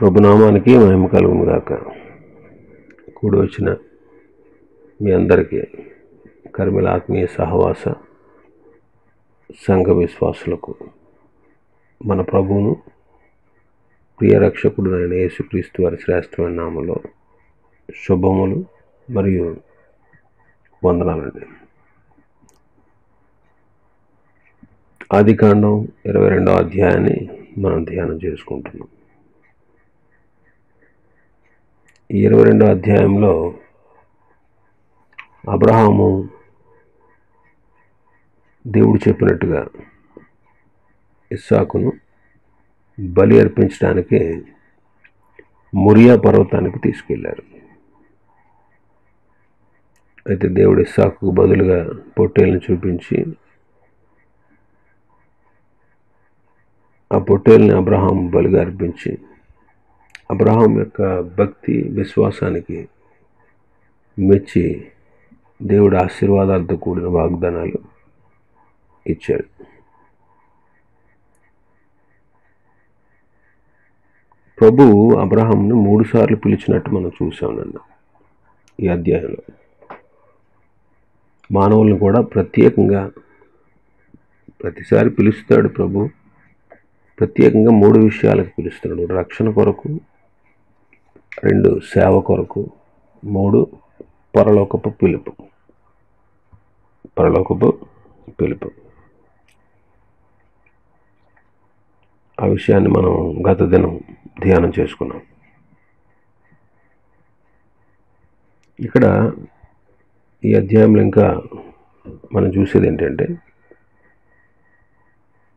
ప్రభునామానికి మహిమ కలుగును గాక. కూడి వచ్చిన మీ అందరికీ కర్మిల ఆత్మీయ సహవాస సంఘ విశ్వాసులకు మన ప్రభువును ప్రియ రక్షకుడు అయిన యేసుక్రీస్తు వారి శ్రేష్టమైన నామములో శుభములు మరియు వందనాలండి. ఆదికాండం 22వ అధ్యాయాన్ని మనం ధ్యానం చేసుకుంటున్నాం. ఈ 22వ అధ్యాయంలో అబ్రహాము దేవుడు చెప్పినట్టుగా ఇస్సాకును బలి అర్పించడానికి మొరియా పర్వతానికి తీసుకెళ్లారు. అయితే దేవుడు ఇస్సాకుకు బదులుగా పొట్టేలును చూపించి ఆ పొట్టేలుని అబ్రహాం బలిగా అర్పించి అబ్రహాం యొక్క భక్తి విశ్వాసానికి మెచ్చి దేవుడు ఆశీర్వాదాలతో కూడిన వాగ్దానాలు ఇచ్చాడు. ప్రభువు అబ్రహాంను 3 సార్లు పిలిచినట్టు మనం చూసామన్న ఈ అధ్యాయంలో. మానవులను కూడా ప్రత్యేకంగా ప్రతిసారి పిలుస్తాడు ప్రభు. ప్రత్యేకంగా 3 విషయాలకు పిలుస్తున్నాడు. రక్షణ కొరకు, 2 సేవ కొరకు, 3 పరలోకపు పిలుపు. ఆ విషయాన్ని మనం గత దినం ధ్యానం చేసుకున్నాం. ఇక్కడ ఈ అధ్యాయంలో ఇంకా మనం చూసేది ఏంటంటే,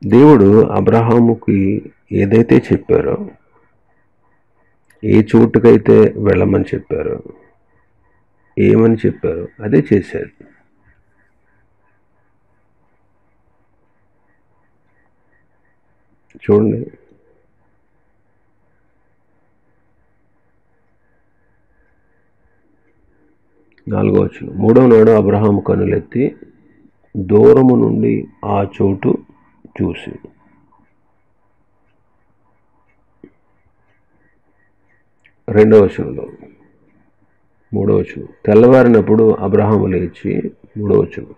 దేవుడు అబ్రహాముకి ఏదైతే చెప్పారో, ఏ చోటుకైతే వెళ్ళమని చెప్పారో, ఏమని చెప్పారో అదే చేశాడు. చూడండి, నాలుగో వచనం. 3వ నాడు అబ్రహాము కన్నులెత్తి దూరము నుండి ఆ చోటు చూసి. 2వ వచనంలో 3వ వచనం. తెల్లవారినప్పుడు అబ్రహాము లేచి 3వ వచనం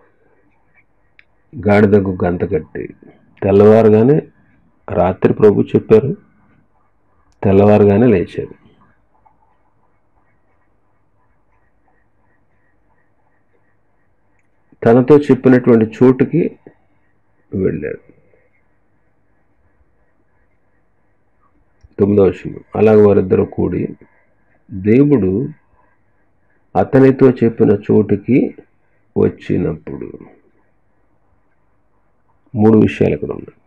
గాడిదకు గంత కట్టి. తెల్లవారుగానే, రాత్రి ప్రభు చెప్పారు, తెల్లవారుగానే లేచారు. తనతో చెప్పినటువంటి చోటుకి వెళ్ళాడు. 9వ వచనం. అలాగే వారిద్దరూ కూడి దేవుడు అతనితో చెప్పిన చోటుకి వచ్చినప్పుడు. 3 విషయాలు ఇక్కడ ఉన్నాయి.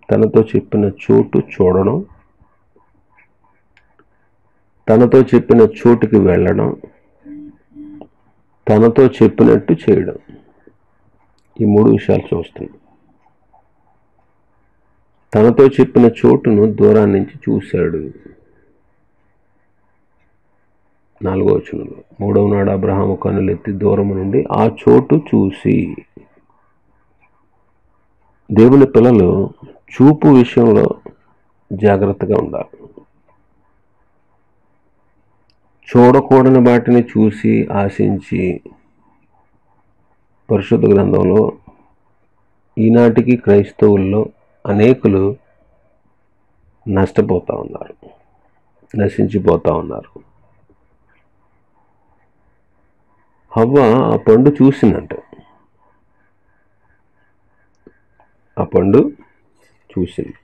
తనతో చెప్పిన చోటు చూడడం, తనతో చెప్పిన చోటుకి వెళ్ళడం, తనతో చెప్పినట్టు చేయడం. ఈ 3 విషయాలు చూస్తున్నాం. తనతో చెప్పిన చోటును దూరాన్ని నుంచి చూశాడు. 4వ వచనంలో 3వ నాడు అబ్రహాము కన్నులెత్తి దూరము నుండి ఆ చోటు చూసి. దేవుని పిల్లలు చూపు విషయంలో జాగ్రత్తగా ఉండాలి. చూడకూడని వాటిని చూసి ఆశించి, పరిశుద్ధ గ్రంథంలో ఈనాటికి క్రైస్తవుల్లో అనేకులు నష్టపోతూ ఉన్నారు, నశించిపోతూ ఉన్నారు. హవ్వ ఆ పండు చూసిందంట. ఆ పండు చూసింది.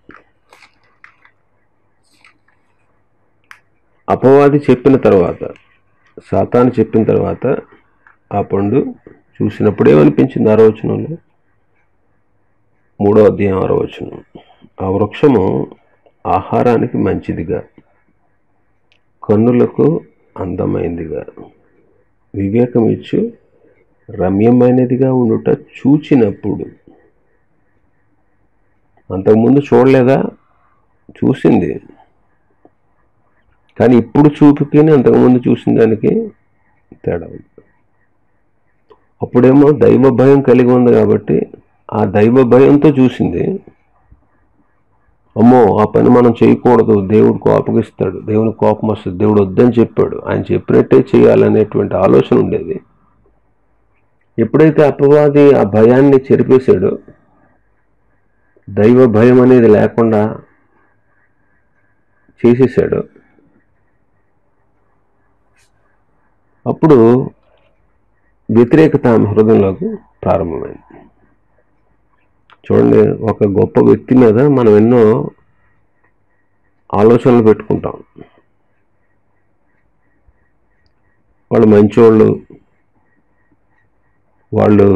అపవాది చెప్పిన తర్వాత, సాతాను చెప్పిన తర్వాత ఆ పండు చూసినప్పుడు ఏమనిపించింది? 6వ వచనంలో, 3వ అధ్యాయం 6వ వచనం. ఆ వృక్షము ఆహారానికి మంచిదిగా, కన్నులకు అందమైనదిగా, వివేకం ఇచ్చు రమ్యమైనదిగా ఉండుట చూచినప్పుడు. అంతకుముందు చూడలేదా? చూసింది. కానీ ఇప్పుడు చూపుకి అంతకుముందు చూసిన దానికి తేడా ఉంది. అప్పుడేమో దైవ భయం కలిగి ఉంది కాబట్టి ఆ దైవ భయంతో చూసింది. అమ్మో ఆ పని మనం చేయకూడదు, దేవుడు కోపగిస్తాడు, దేవుని కోపం వస్తుంది, దేవుడు వద్దని చెప్పాడు, ఆయన చెప్పినట్టే చేయాలనేటువంటి ఆలోచన ఉండేది. ఎప్పుడైతే అపవాది ఆ భయాన్ని చెరిపేశాడో, దైవ భయం అనేది లేకుండా చేసేసాడు, అప్పుడు వ్యతిరేకత ఆమె హృదయంలోకి ప్రారంభమైంది. చూడండి, ఒక గొప్ప వ్యక్తి మీద మనం ఎన్నో ఆలోచనలు పెట్టుకుంటాం. వాళ్ళు మంచోళ్ళు, వాళ్ళు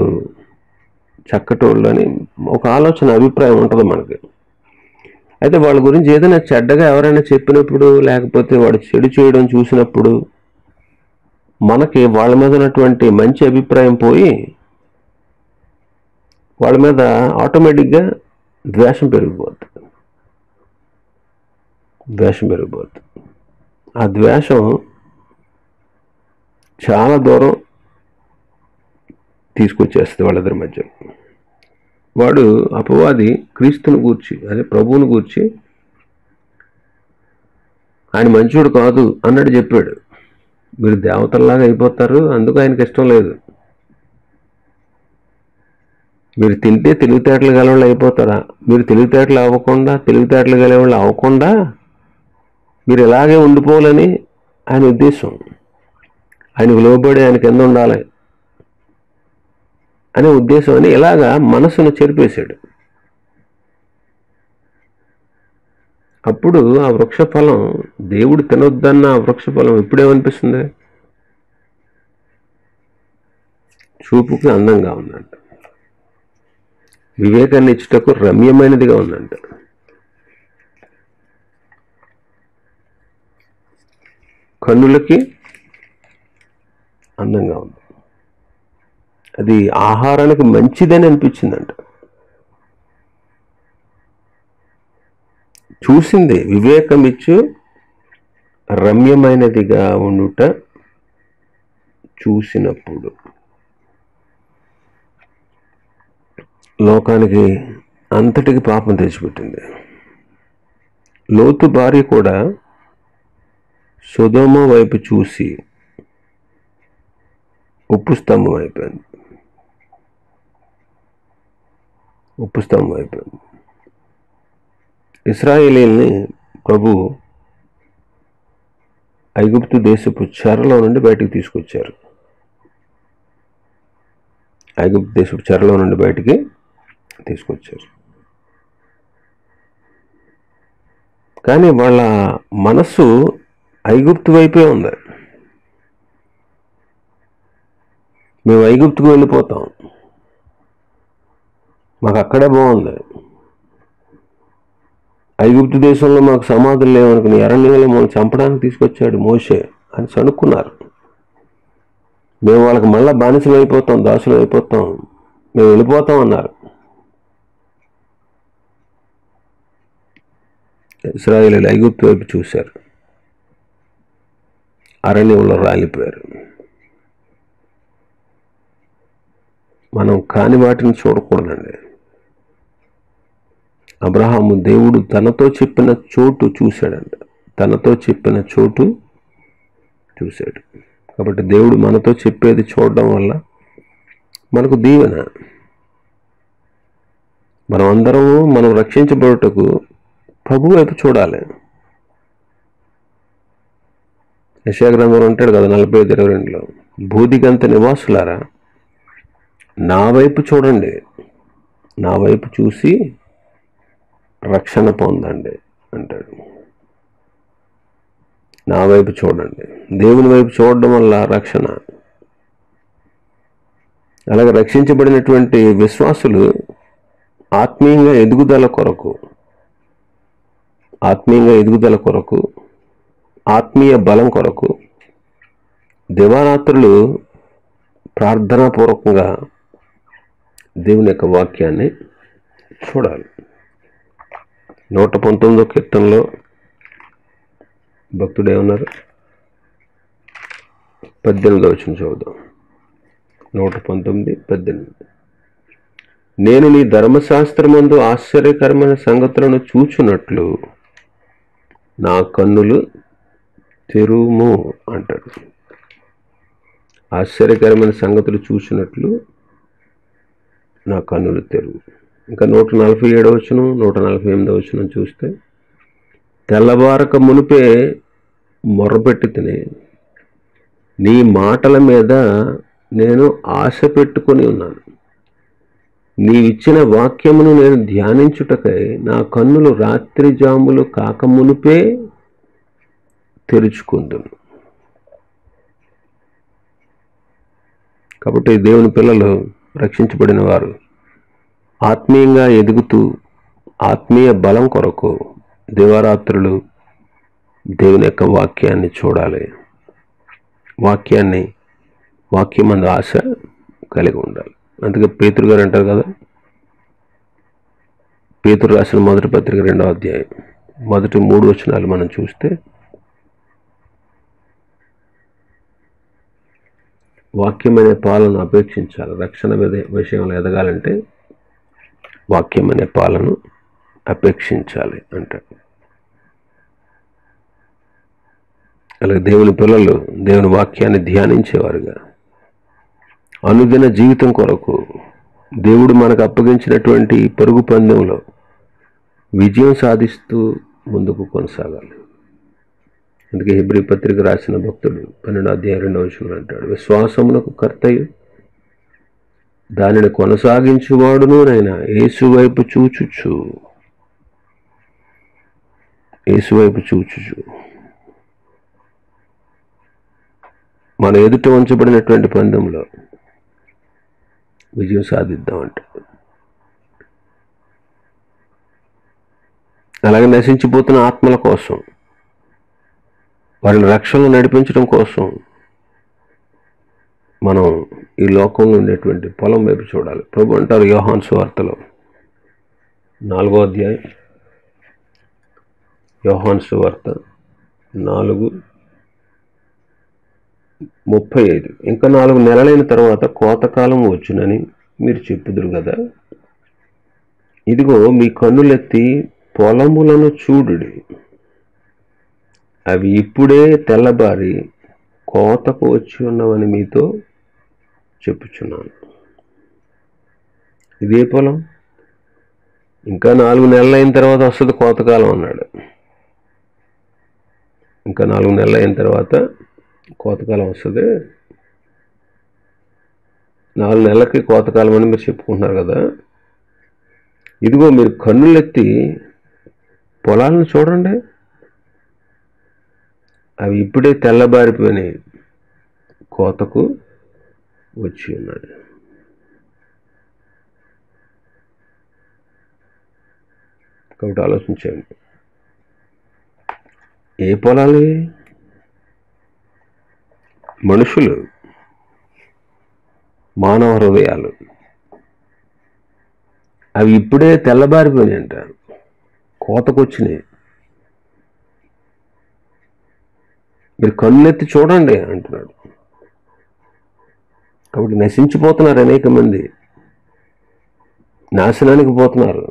చక్కటోళ్ళు అని ఒక ఆలోచన, అభిప్రాయం ఉంటుంది మనకి. అయితే వాళ్ళ గురించి ఏదైనా చెడ్డగా ఎవరైనా చెప్పినప్పుడు, లేకపోతే వాడు చెడు చేయడం చూసినప్పుడు మనకి వాళ్ళ మీద ఉన్నటువంటి మంచి అభిప్రాయం పోయి వాళ్ళ మీద ఆటోమేటిక్గా ద్వేషం పెరిగిపోతుంది. ఆ ద్వేషం చాలా దూరం తీసుకొచ్చేస్తుంది వాళ్ళిద్దరి మధ్య. వాడు అపవాది క్రీస్తుని గూర్చి, అదే ప్రభువుని గూర్చి ఆయన మంచోడు కాదు అన్నట్టు చెప్పాడు. మీరు దేవతల్లాగా అయిపోతారు, అందుకు ఆయనకి ఇష్టం లేదు. మీరు తింటే తెలివితేటలు గలవాళ్ళు అయిపోతారా? మీరు తెలివితేటలు అవ్వకుండా మీరు ఇలాగే ఉండిపోవాలని ఆయన ఉద్దేశం. ఆయనకు లోబడి ఆయన కింద ఉండాలి అనే ఉద్దేశం అని ఇలాగా మనసును చెరిపేశాడు. అప్పుడు ఆ వృక్షఫలం, దేవుడు తినొద్దన్న ఆ వృక్షఫలం ఇప్పుడేమనిపిస్తుంది? చూపుకి అందంగా ఉందంట, వివేకాన్ని ఇచ్చుటకు రమ్యమైనదిగా ఉందంట. కన్నులకి అందంగా ఉంది, అది ఆహారానికి మంచిదని అనిపించిందంట. చూసింది, వివేకమిచ్చు రమ్యమైనదిగా ఉండుట చూసినప్పుడు. లోకానికి అంతటికి పాపం తెచ్చిపెట్టింది. లోతు భార్య కూడా సొదొమ వైపు చూసి ఉప్పు స్తంభం అయిపోయింది. ఇశ్రాయేలీయుల్ని ప్రభు ఐగుప్తు దేశపు చెరలో నుండి బయటికి తీసుకొచ్చారు. కానీ వాళ్ళ మనస్సు ఐగుప్తు వైపే ఉంది. మేము ఐగుప్తుకు వెళ్ళిపోతాం, మాకు అక్కడే బాగుంది, ఐగుప్తు దేశంలో మాకు సమాధులు లేవనుకుని అరణ్యంలో మనం చంపడానికి తీసుకొచ్చాడు మోషే అని అనుకున్నారు. మేము వాళ్ళకి మళ్ళీ బానిసలు అయిపోతాం, దాసులు అయిపోతాం, మేము వెళ్ళిపోతాం అన్నారు. ఇశ్రాయేలీయులు ఐగుప్తు వైపు చూశారు, అరణ్యంలో రాలిపోయారు. మనం కాని వాటిని చూడకూడదండి. అబ్రహాము దేవుడు తనతో చెప్పిన చోటు చూశాడంట, చూశాడు. కాబట్టి దేవుడు మనతో చెప్పేది చూడడం వల్ల మనకు దీవెన. మనం రక్షించబడుటకు ప్రభు వైపు చూడాలి. యెషయా గ్రంథంలో ఉంటాడు కదా 45:22, భూదిగంత నివాసులారా నా వైపు చూడండి, నా వైపు చూసి రక్షణ పొందండి అంటాడు. నా వైపు చూడండి, దేవుని వైపు చూడడం వల్ల రక్షణ. అలాగే రక్షించబడినటువంటి విశ్వాసులు ఆత్మీయంగా ఎదుగుదల కొరకు, ఆత్మీయ బలం కొరకు దివారాత్రులు ప్రార్థనాపూర్వకంగా దేవుని యొక్క వాక్యాన్ని చూడాలి. 119వ కీర్తనలో భక్తుడేమన్నారు? 18వ వచనం చదువుదాం. 119:18. నేను నీ ధర్మశాస్త్రమందు ఆశ్చర్యకరమైన సంగతులను చూచున్నట్లు నా కన్నులు తెరుము అంటాడు. ఆశ్చర్యకరమైన సంగతులు చూసినట్లు నా కన్నులు తెరువు. ఇంకా 147వ వచనం 148వ వచనం చూస్తే, తెల్లవారక మునిపే మొర్రపెట్టి తిని నీ మాటల మీద నేను ఆశ పెట్టుకొని ఉన్నాను. నీవిచ్చిన వాక్యమును నేను ధ్యానించుటకై నా కన్నులు రాత్రి జాములు కాక మునిపే తెరుచుకుందును. కాబట్టి దేవుని పిల్లలు, రక్షించబడిన వారు ఆత్మీయంగా ఎదుగుతూ ఆత్మీయ బలం కొరకు దివారాత్రులు దేవుని యొక్క వాక్యాన్ని చూడాలి. వాక్యమందు ఆశ కలిగి ఉండాలి. అందుకే పేతురు గారు అంటారు కదా, పేతురు రాసిన మొదటి పత్రిక 2వ అధ్యాయం మొదటి 3 వచనాలు మనం చూస్తే, వాక్యం అనే పాలను అపేక్షించాలి. రక్షణ విషయంలో ఎదగాలంటే వాక్యం అనే పాలను అపేక్షించాలి అంటారు. అలాగే దేవుని పిల్లలు దేవుని వాక్యాన్ని ధ్యానించేవారుగా అనుదిన జీవితం కొరకు దేవుడు మనకు అప్పగించినటువంటి పరుగు పందెంలో విజయం సాధిస్తూ ముందుకు కొనసాగాలి. అందుకే హెబ్రీ పత్రిక రాసిన భక్తుడు 12వ అధ్యాయం 2వ వచనంలో అంటాడు, విశ్వాసమునకు కర్తయు దానిని కొనసాగించువాడును నైనా యేసు వైపు చూచుచు మన ఎదుట ఉంచబడినటువంటి పందెంలో విజయం సాధిద్దామంట. అలాగే నశించిపోతున్న ఆత్మల కోసం, వారిని రక్షణలో నడిపించడం కోసం మనం ఈ లోకంలో ఉండేటువంటి పొలం వైపు చూడాలి. ప్రభు అంటారు యోహాను సువార్తలో 4వ అధ్యాయం, యోహాను సువార్త 4:35, ఇంకా 4 నెలలైన తర్వాత కోతకాలం వచ్చునని మీరు చెప్పుదురు కదా. ఇదిగో మీ కన్నులెత్తి పొలములను చూడుడి, అవి ఇప్పుడే తెల్లబారి కోతకు వచ్చి ఉన్నవని మీతో చెప్పుచున్నాను. ఇదే పొలం. ఇంకా 4 నెలలు అయిన తర్వాత వస్తుంది కోతకాలం అన్నాడు. ఇంకా 4 నెలలు అయిన తర్వాత కోతకాలం వస్తుంది. 4 నెలలకి కోతకాలం అని మీరు చెప్పుకుంటున్నారు కదా. ఇదిగో మీరు కన్నులెత్తి పొలాలను చూడండి, అవి ఇప్పుడే తెల్లబారిపోయి కోతకు వచ్చి ఉన్నాయి. కాబట్టి ఆలోచించండి, ఏ పొలాలు? మనుషులు, మానవ హృదయాలు. అవి ఇప్పుడే తెల్లబారిపోయినాయి అంట, కోతకు వచ్చినాయి. మీరు కన్నెత్తి చూడండి అంటున్నాడు. కాబట్టి నశించిపోతున్నారు అనేక మంది, నాశనానికి పోతున్నారు.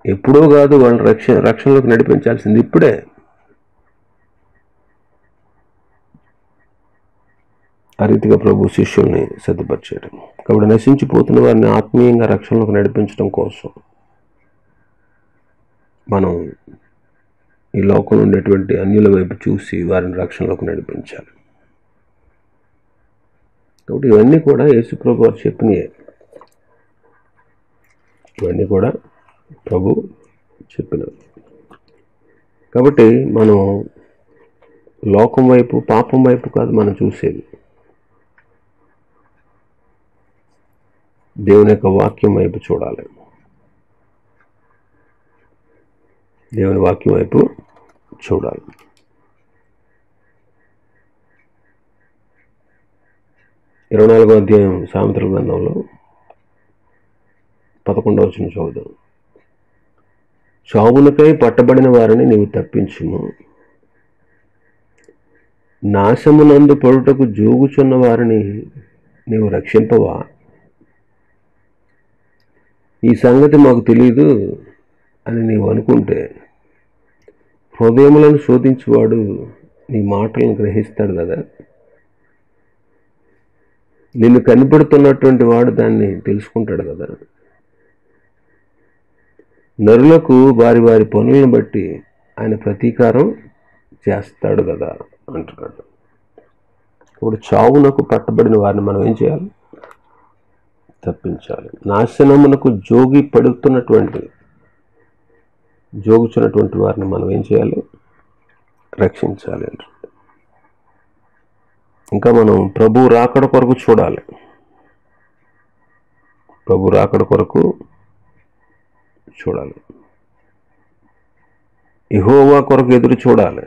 ఎప్పుడూ కాదు వాళ్ళని రక్షణలోకి నడిపించాల్సింది ఇప్పుడే. ఆ రీతిగా ప్రభు శిష్యుల్ని సిద్ధపరిచాడు. కాబట్టి నశించిపోతున్న వారిని ఆత్మీయంగా రక్షణలోకి నడిపించడం కోసం మనం ఈ లోకంలో ఉండేటువంటి అన్యుల వైపు చూసి వారిని రక్షణలోకి నడిపించాలి. కాబట్టి ఇవన్నీ కూడా యేసు ప్రభు వారు చెప్పినయే. ఇవన్నీ కూడా ప్రభు చెప్పినవి. కాబట్టి మనం లోకం వైపు, పాపం వైపు కాదు మనం చూసేది, దేవుని యొక్క వాక్యం వైపు చూడాలి. దేవుని వాక్యం వైపు చూడాలి. 24వ అధ్యాయం సామెతల గ్రంథంలో 11వ వచనం చదువుదాం. చావునకై పట్టబడిన వారిని నీవు తప్పించుము, నాశమునందు పడుటకు జోగుచున్న వారిని నీవు రక్షింపవా? ఈ సంగతి మాకు తెలియదు అని నీవు అనుకుంటే, హృదయములను శోధించువాడు నీ మాటలను గ్రహిస్తాడు కదా. నిన్ను కనిపెడుతున్నటువంటి వాడు దాన్ని తెలుసుకుంటాడు కదా. నరులకు వారి వారి పనులను బట్టి ఆయన ప్రతీకారం చేస్తాడు కదా అంటున్నాడు. ఇప్పుడు చావునకు పట్టబడిన వారిని మనం ఏం చేయాలి? తప్పించాలి. నాశనమునకు జోగుచున్నటువంటి వారిని మనం ఏం చేయాలి? రక్షించాలి అంటారు. ఇంకా మనం ప్రభు రాకడ కొరకు చూడాలి. ప్రభు రాకడ కొరకు చూడాలి. యెహోవా కొరకు ఎదురు చూడాలి.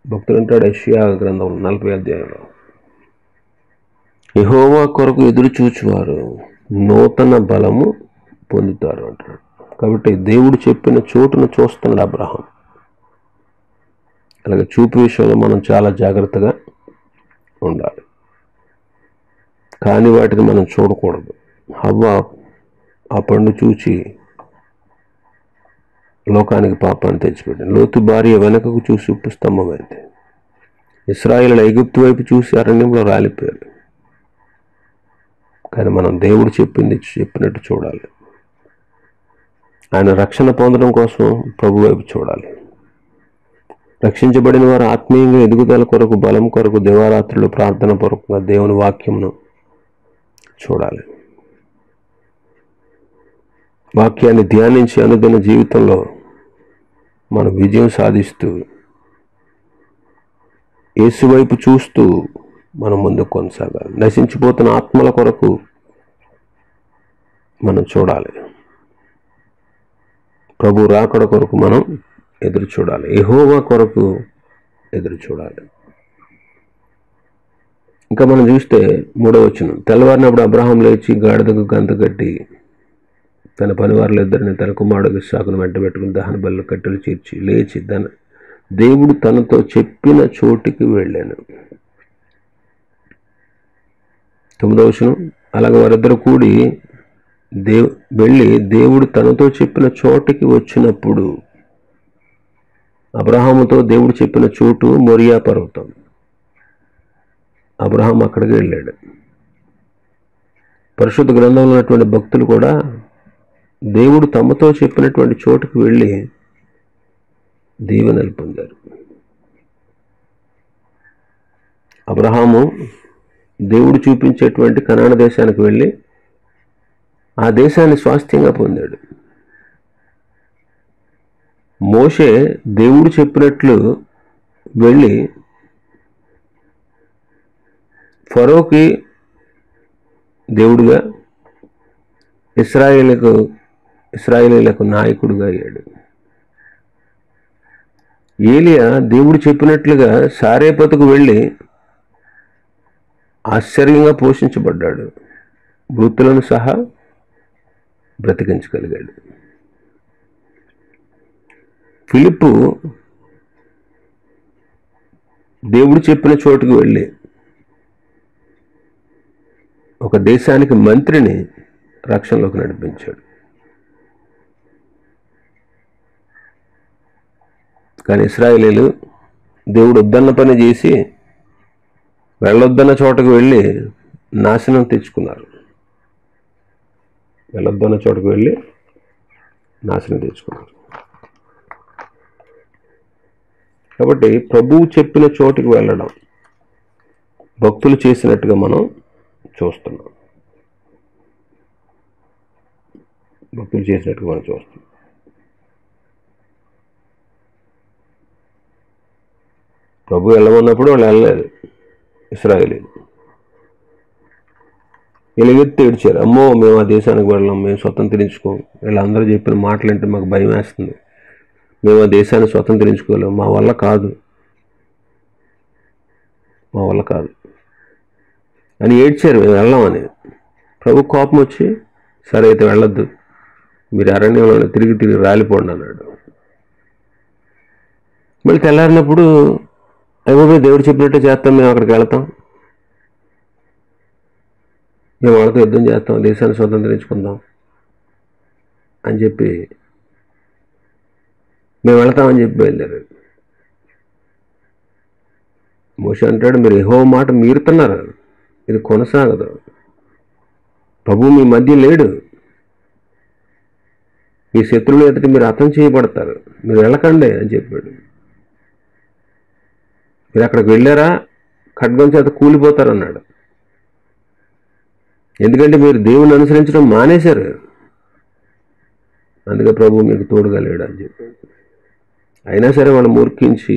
భక్తుడు అంటాడు యెషయా గ్రంథం 40వ అధ్యాయంలో, యెహోవా కొరకు ఎదురు చూచువారు నూతన బలము పొందుతారు అంటాడు. కాబట్టి దేవుడు చెప్పిన చోటును చూస్తున్నాడు అబ్రహాం. అలాగే చూపు విషయంలో మనం చాలా జాగ్రత్తగా ఉండాలి. కానీ వాటిని మనం చూడకూడదు. హవ్వ ఆ పండు చూచి లోకానికి పాపాన్ని తెచ్చిపెట్టింది. లోతు భార్య వెనకకు చూసి ఉప్పు స్తంభమైంది. ఇశ్రాయేలు ఐగుప్తు వైపు చూసి అరణ్యంలో రాలిపోయారు. కానీ మనం దేవుడు చెప్పినట్టు చూడాలి. ఆయన రక్షణ పొందడం కోసం ప్రభు వైపు చూడాలి. రక్షించబడిన వారు ఆత్మీయంగా ఎదుగుదల కొరకు, బలం కొరకు దివారాత్రులు ప్రార్థన పూర్వకంగా దేవుని వాక్యమును చూడాలి. వాక్యాన్ని ధ్యానించి అనుదిన జీవితంలో మనం విజయం సాధిస్తూ యేసు వైపు చూస్తూ మనం ముందుకు కొనసాగాలి. నశించిపోతున్న ఆత్మల కొరకు మనం చూడాలి. ప్రభు రాకడ కొరకు మనం ఎదురు చూడాలి. యెహోవా కొరకు ఎదురు చూడాలి. ఇంకా మనం చూస్తే 3వ వచనం, తెల్లవారినప్పుడు అబ్రహాం లేచి గాడిదకు గంత కట్టి తన పనివారులు ఇద్దరిని తన కుమారుడు ఇస్సాకును వెంట పెట్టుకుని దహన బలుల కట్టెలు చీర్చి లేచి దేవుడు తనతో చెప్పిన చోటికి వెళ్ళాను. 9వ వచనం, అలాగే వారిద్దరు కూడి వెళ్ళి దేవుడు తనతో చెప్పిన చోటికి వచ్చినప్పుడు, అబ్రహాముతో దేవుడు చెప్పిన చోటు మోరియా పర్వతం. అబ్రహాం అక్కడికి వెళ్ళాడు. పరిశుద్ధ గ్రంథంలో ఉన్నటువంటి భక్తులు కూడా దేవుడు తమతో చెప్పినటువంటి చోటుకు వెళ్ళి దీవెనలు పొందారు. అబ్రహాము దేవుడు చూపించేటువంటి కనాన దేశానికి వెళ్ళి ఆ దేశాన్ని స్వాస్థ్యంగా పొందాడు. మోషే దేవుడు చెప్పినట్లు వెళ్ళి ఫరోకి దేవుడుగా, ఇశ్రాయేలీయులకు నాయకుడుగా అయ్యాడు. ఏలియా దేవుడు చెప్పినట్లుగా సారేపతుకు వెళ్ళి ఆశ్చర్యంగా పోషించబడ్డాడు. మృతులను సహా బ్రతికించగలిగాడు. ఫిలిప్పు దేవుడు చెప్పిన చోటుకు వెళ్ళి ఒక దేశానికి మంత్రిని రక్షణలోకి నడిపించాడు. కానీ ఇశ్రాయేలీయులు దేవుడు వద్దన్న పని చేసి వెళ్ళొద్దన్న చోటకు వెళ్ళి నాశనం తెచ్చుకున్నారు. కాబట్టి ప్రభువు చెప్పిన చోటుకు వెళ్ళడం భక్తులు చేసినట్టుగా మనం చూస్తున్నాం. ప్రభు వెళ్ళమన్నప్పుడు వాళ్ళు వెళ్ళలేదు. ఇశ్రాయేలీయులు ఎలుగెత్తి ఏడ్చారు, అమ్మో మేము ఆ దేశానికి వెళ్ళాం, మేము స్వతంత్రించుకోం, వీళ్ళందరూ చెప్పిన మాటలు అంటే మాకు భయం వేస్తుంది, మేము ఆ దేశాన్ని స్వతంత్రించుకోలేము, మా వల్ల కాదు అని ఏడ్చారు. మేము వెళ్ళామని. ప్రభు కోపం వచ్చి, సరే అయితే వెళ్ళొద్దు, మీరు అరణ్యంలో తిరిగి రాలిపోండి అన్నాడు. మళ్ళీ తెల్లారినప్పుడు అయిపోయి దేవుడు చెప్పినట్టే చేస్తాం, మేము అక్కడికి వెళ్తాం, మేము వాళ్ళతో యుద్ధం చేస్తాం, దేశాన్ని స్వతంత్రించుకుందాం అని చెప్పి మేము వెళతామని చెప్పి బయలుదేరారు. మోషే అంటాడు, మీరు యెహోవా మాట మీరుతున్నారు, ఇది కొనసాగదు, ప్రభువు మీ మధ్య లేడు, మీ శత్రువులు ఎదుటి మీరు హతం చేయబడతారు, మీరు వెళ్ళకండి అని చెప్పాడు. మీరు అక్కడికి వెళ్ళారా ఖడ్గం చేత కూలిపోతారు అన్నాడు. ఎందుకంటే మీరు దేవుని అనుసరించడం మానేశారు, అందుకే ప్రభు మీకు తోడుగా లేడు అని చెప్పాడు. అయినా సరే వాళ్ళు మూర్ఖించి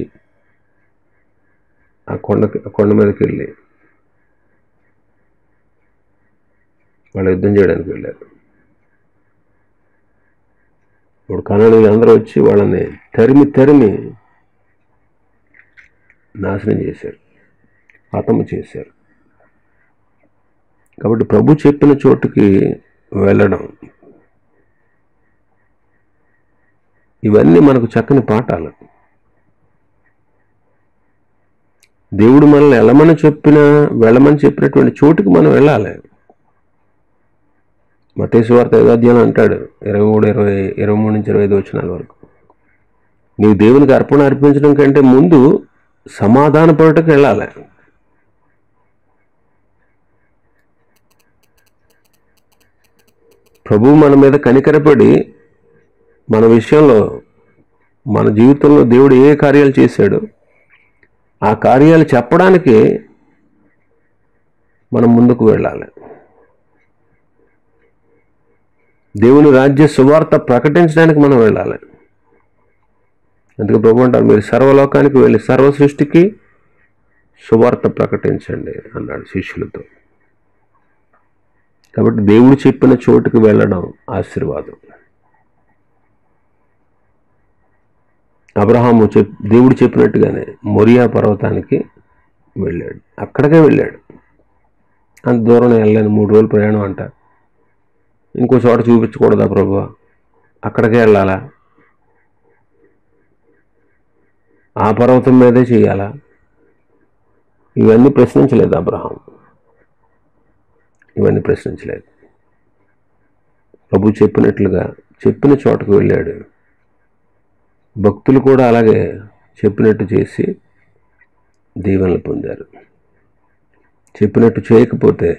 ఆ కొండ మీదకి వెళ్ళి వాళ్ళు యుద్ధం చేయడానికి వెళ్ళారు. ఇప్పుడు కనానీయులు అందరూ వచ్చి వాళ్ళని తరిమి నాశనం చేశారు, హతము చేశారు. కాబట్టి ప్రభు చెప్పిన చోటుకి వెళ్ళడం, ఇవన్నీ మనకు చక్కని పాఠాలు. దేవుడు మనల్ని వెళ్ళమని చెప్పినటువంటి చోటుకి మనం వెళ్ళాలి. మత్తయి సువార్త 5వ అధ్యాయంలో అంటాడు 23 నుంచి 25 వచనాల వరకు, నీవు దేవునికి అర్పణ అర్పించడం కంటే ముందు సమాధాన పరుటకు వెళ్ళాలి. ప్రభువు మన మీద కనికరపడి మన విషయంలో, మన జీవితంలో దేవుడు ఏ కార్యాలు చేశాడో ఆ కార్యాలు చెప్పడానికి మనం ముందుకు వెళ్ళాలి. దేవుని రాజ్య సువార్త ప్రకటించడానికి మనం వెళ్ళాలి. అందుకే ప్రభు అంటారు, మీరు సర్వలోకానికి వెళ్ళి సర్వ సృష్టికి సువార్త ప్రకటించండి అన్నాడు శిష్యులతో. కాబట్టి దేవుడు చెప్పిన చోటుకు వెళ్ళడం ఆశీర్వాదం. అబ్రహాము దేవుడు చెప్పినట్టుగానే మొరియా పర్వతానికి వెళ్ళాడు, అక్కడికే వెళ్ళాడు. అంత దూరం వెళ్ళాను, 3 రోజులు ప్రయాణం అంట. ఇంకో చోట చూపించకూడదా ప్రభు, అక్కడికే వెళ్ళాలా, ఆ పర్వతం మీదే చేయాలా? ఇవన్నీ ప్రశ్నించలేదు అబ్రహాం, ఇవన్నీ ప్రశ్నించలేదు. ప్రభు చెప్పినట్లుగా చెప్పిన చోటకు వెళ్ళాడు. భక్తులు కూడా అలాగే చెప్పినట్టు చేసి దీవెనలు పొందారు. చెప్పినట్టు చేయకపోతే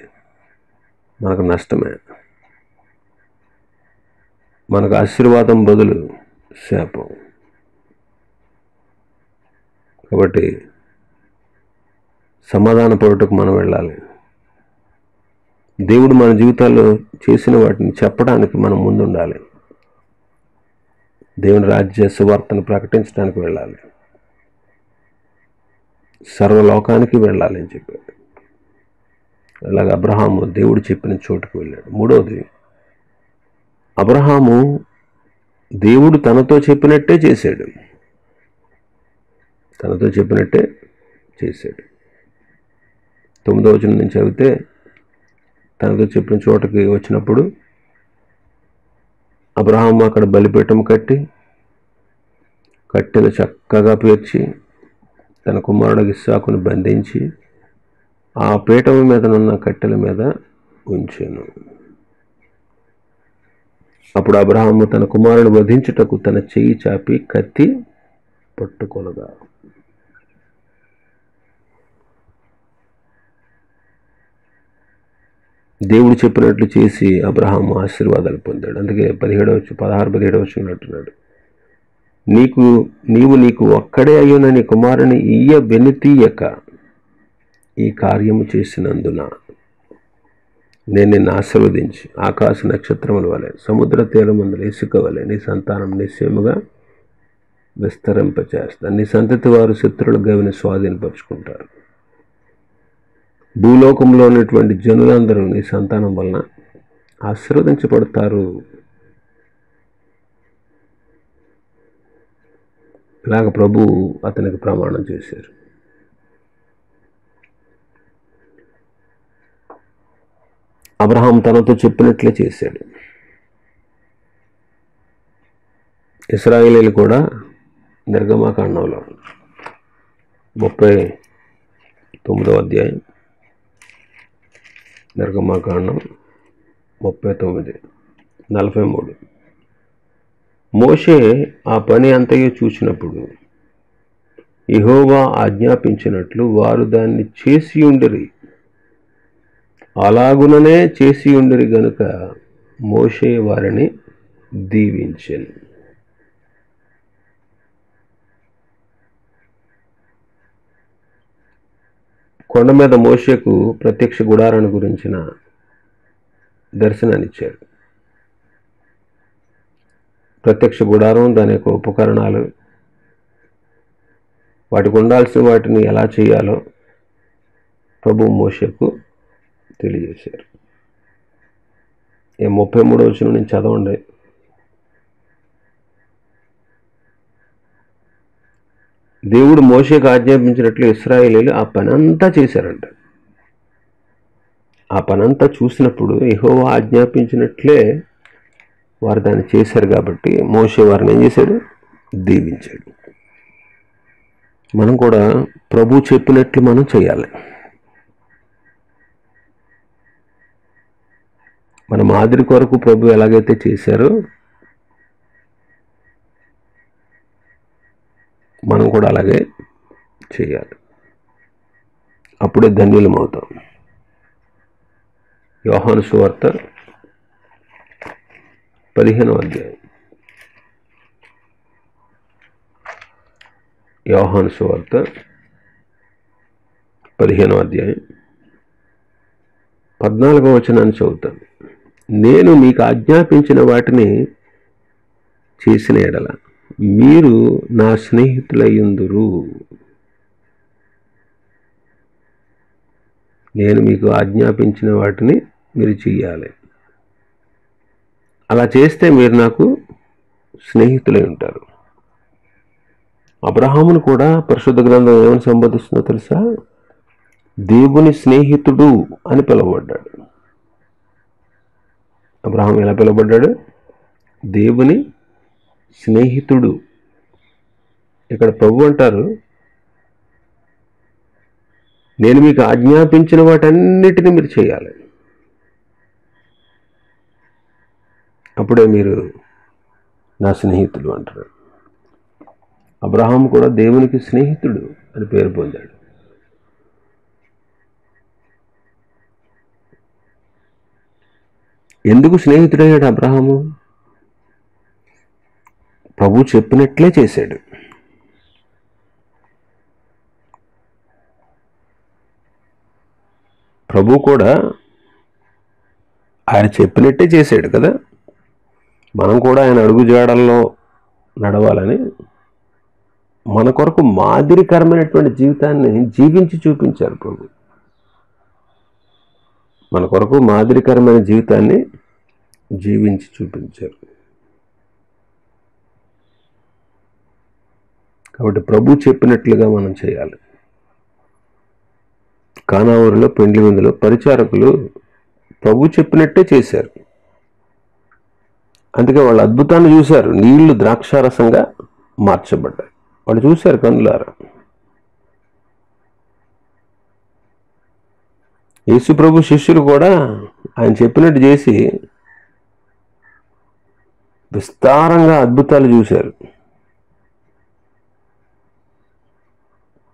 మనకు నష్టమే, మనకు ఆశీర్వాదం బదులు శాపం. కాబట్టి సమాధాన పరుటకు మనం వెళ్ళాలి. దేవుడు మన జీవితాల్లో చేసిన వాటిని చెప్పడానికి మనం ముందుండాలి. దేవుని రాజ్య సువార్తను ప్రకటించడానికి వెళ్ళాలి, సర్వలోకానికి వెళ్ళాలి అని చెప్పాడు. అలాగే అబ్రహాము దేవుడు చెప్పిన చోటుకు వెళ్ళాడు. 3వది, అబ్రహాము దేవుడు తనతో చెప్పినట్టే చేశాడు. తనతో చెప్పినట్టే చేశాడు. 9వ వచనం నుంచి చదివితే, తనతో చెప్పిన చోటకి వచ్చినప్పుడు అబ్రహాము అక్కడ బలిపీఠం కట్టి కట్టెలు చక్కగా పేర్చి తన కుమారుడు ఇస్సాకును బంధించి ఆ పీఠం మీదనున్న కట్టెల మీద ఉంచాను. అప్పుడు అబ్రహాము తన కుమారుడు వధించుటకు తన చెయ్యి చాపి కత్తి పట్టుకొనగా, దేవుడు చెప్పినట్లు చేసి అబ్రహాము ఆశీర్వాదాలు పొందాడు. అందుకే 16-17 వచనం అంటున్నాడు, నీకు ఒక్కడే అయ్యున్న నీ కుమారుని ఇయ్య వెనుతీయక ఈ కార్యము చేసినందున నేను నిన్ను ఆశీర్వదించి ఆకాశ నక్షత్రముల వలె సముద్ర తీరమందుల ఇసుక వలె నీ సంతానం నిశ్చయముగా విస్తరింపచేస్తాను. నీ సంతతి వారు శత్రువుల గవిని స్వాధీనపరుచుకుంటారు. భూలోకంలో ఉన్నటువంటి జనులందరూ నీ సంతానం వలన ఆశీర్వదించబడతారు. ఇలాగ ప్రభు అతనికి ప్రమాణం చేశారు. అబ్రహాం తనతో చెప్పినట్లే చేశాడు. ఇశ్రాయేలీయులు కూడా నిర్గమాకాండంలో 39వ అధ్యాయం, నిర్గమాకాండం 39:43, మోషే ఆ పని అంతయు చూసినప్పుడు యెహోవా ఆజ్ఞాపించినట్లు వారు దాన్ని చేసి ఉండిరి. అలాగుననే చేసి ఉండిరి గనుక మోషే వారిని దీవించెను. కొండ మీద మోషేకు ప్రత్యక్ష గుడారాన్ని గురించిన దర్శనాన్ని ఇచ్చాడు. ప్రత్యక్ష గుడారం, దాని యొక్క ఉపకరణాలు, వాటికి ఉండాల్సిన వాటిని ఎలా చేయాలో ప్రభు మోషేకు తెలియజేశారు. 33వ వచనం నుంచి చదవండి. దేవుడు మోషేకు ఆజ్ఞాపించినట్లు ఇశ్రాయేలీయులు ఆ పనంతా చేశారంట. ఆ పనంతా చూసినప్పుడు యెహోవా ఆజ్ఞాపించినట్లే వారు దాన్ని చేశారు కాబట్టి మోషే వారిని ఏం చేశాడు? దీవించాడు. మనం కూడా ప్రభు చెప్పినట్లు మనం చేయాలి. మన మాదిరి కొరకు ప్రభు ఎలాగైతే చేశారో మనం కూడా అలాగే చేయాలి. అప్పుడే ధన్యులం అవుతాం. యోహాను సువార్త 15వ అధ్యాయం. యోహాను సువార్త 15వ అధ్యాయం 14వ వచనాన్ని చదువుతాను. నేను మీకు ఆజ్ఞాపించిన వాటిని చేసిన ఎడల మీరు నా స్నేహితులయ్యుందురు. నేను మీకు ఆజ్ఞాపించిన వాటిని మీరు చెయ్యాలి. అలా చేస్తే మీరు నాకు స్నేహితులై ఉంటారు. అబ్రహామును కూడా పరిశుద్ధ గ్రంథం ఏమని సంబోధిస్తుందో తెలుసా? దేవుని స్నేహితుడు అని పిలువబడ్డాడు. అబ్రహాం ఎలా పిలువబడ్డాడు? దేవుని స్నేహితుడు. ఇక్కడ ప్రభు అంటారు, నేను మీకు ఆజ్ఞాపించిన వాటన్నిటిని మీరు చేయాలి. అప్పుడే మీరు నా స్నేహితుడు అంటారు. అబ్రహాం కూడా దేవునికి స్నేహితుడు అని పేరు పొందాడు. ఎందుకు స్నేహితుడయ్యాడు అబ్రహాము? ప్రభు చెప్పినట్లే చేశాడు. ప్రభు కూడా ఆయన చెప్పినట్టే చేశాడు కదా. మనం కూడా ఆయన అడుగు జాడల్లో నడవాలని మన కొరకు మాదిరికరమైనటువంటి జీవితాన్ని జీవించి చూపించారు ప్రభు. మన కొరకు మాదిరికరమైన జీవితాన్ని జీవించి చూపించారు. కాబట్టి ప్రభు చెప్పినట్లుగా మనం చేయాలి. కానా ఊరిలో పెండ్లి విందులో పరిచారకులు ప్రభు చెప్పినట్టే చేశారు. అందుకే వాళ్ళు అద్భుతాన్ని చూశారు. నీళ్లు ద్రాక్షారసంగా మార్చబడ్డాయి. వాళ్ళు చూశారు కన్నులారా. యేసు ప్రభు శిష్యులు కూడా ఆయన చెప్పినట్టు చేసి విస్తారంగా అద్భుతాలు చూశారు.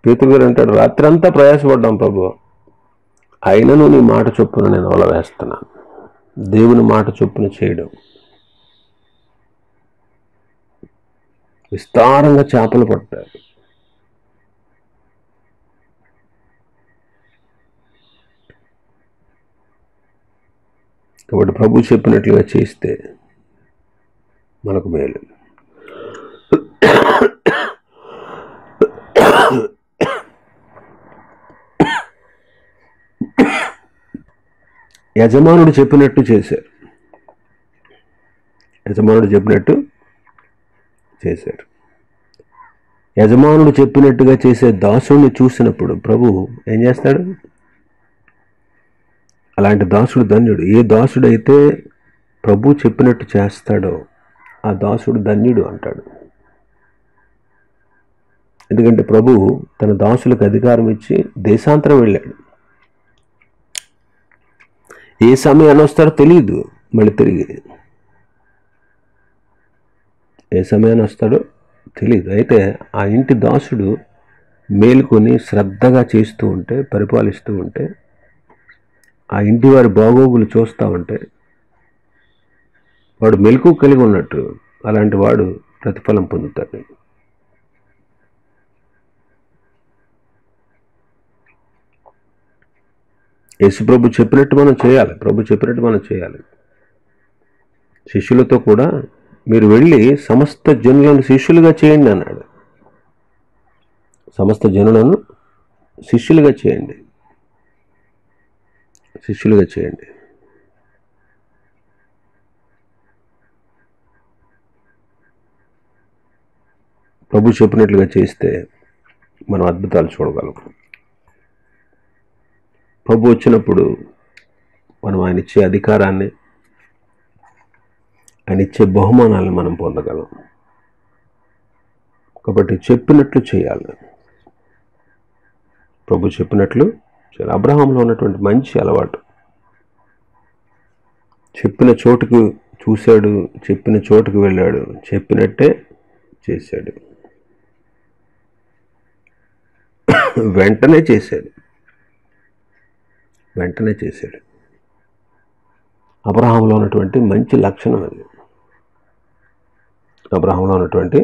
పేతురు గారు అంటాడు, రాత్రంతా ప్రయాసపడ్డాం ప్రభు, అయినను నీ మాట చొప్పున నేను వల వేస్తున్నాను. దేవుని మాట చొప్పున చేయడం. విస్తారంగా చేపలు పట్టారు. కాబట్టి ప్రభు చెప్పినట్లుగా చేస్తే మనకు మేలు. యజమానుడు చెప్పినట్టు చేశారు. యజమానుడు చెప్పినట్టు చేశారు. యజమానుడు చెప్పినట్టుగా చేసే దాసుడిని చూసినప్పుడు ప్రభు ఏం చేస్తాడు? అలాంటి దాసుడు ధన్యుడు. ఏ దాసుడైతే ప్రభు చెప్పినట్టు చేస్తాడో ఆ దాసుడు ధన్యుడు అంటాడు. ఎందుకంటే ప్రభు తన దాసులకు అధికారం ఇచ్చి దేశాంతరం వెళ్ళాడు. ఏ సమయాన్ని వస్తారో తెలియదు. మళ్ళీ తిరిగి ఏ సమయాన్ని వస్తాడో తెలియదు. అయితే ఆ ఇంటి దాసుడు మేలుకొని శ్రద్ధగా చేస్తూ ఉంటే, పరిపాలిస్తూ ఉంటే, ఆ ఇంటి వారి బాగోగులు చూస్తూ ఉంటే వాడు మెలకువ కలిగి ఉన్నట్టు అలాంటి వాడు ప్రతిఫలం పొందుతాడు. యేసుప్రభు చెప్పినట్టు మనం చేయాలి. ప్రభు చెప్పినట్టు మనం చేయాలి. శిష్యులతో కూడా మీరు వెళ్ళి సమస్త జనులను శిష్యులుగా చేయండి అన్నాడు. సమస్త జనులను శిష్యులుగా చేయండి, శిష్యులుగా చేయండి. ప్రభు చెప్పినట్లుగా చేస్తే మనం అద్భుతాలు చూడగలం. ప్రభు వచ్చినప్పుడు మనం ఆయన ఇచ్చే అధికారాన్ని, ఆయన ఇచ్చే బహుమానాలను మనం పొందగలం. కాబట్టి చెప్పినట్లు చేయాలి. ప్రభు చెప్పినట్లు చేయాలి. అబ్రహాంలో ఉన్నటువంటి మంచి అలవాటు, చెప్పిన చోటుకు చూశాడు, చెప్పిన చోటుకు వెళ్ళాడు, చెప్పినట్టే చేశాడు, వెంటనే చేశాడు. అబ్రహాంలో ఉన్నటువంటి మంచి లక్షణం అది. అబ్రహాంలో ఉన్నటువంటి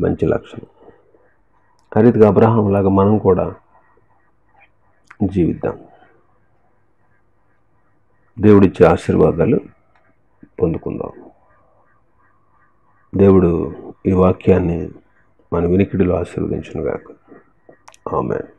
మంచి లక్షణం. ఆ రీతిగా అబ్రహాం లాగా మనం కూడా జీవిద్దాం. దేవుడిచ్చే ఆశీర్వాదాలు పొందుకుందాం. దేవుడు ఈ వాక్యాన్ని మన వినికిడిలో ఆశీర్వదించునుగాక. ఆమేన్.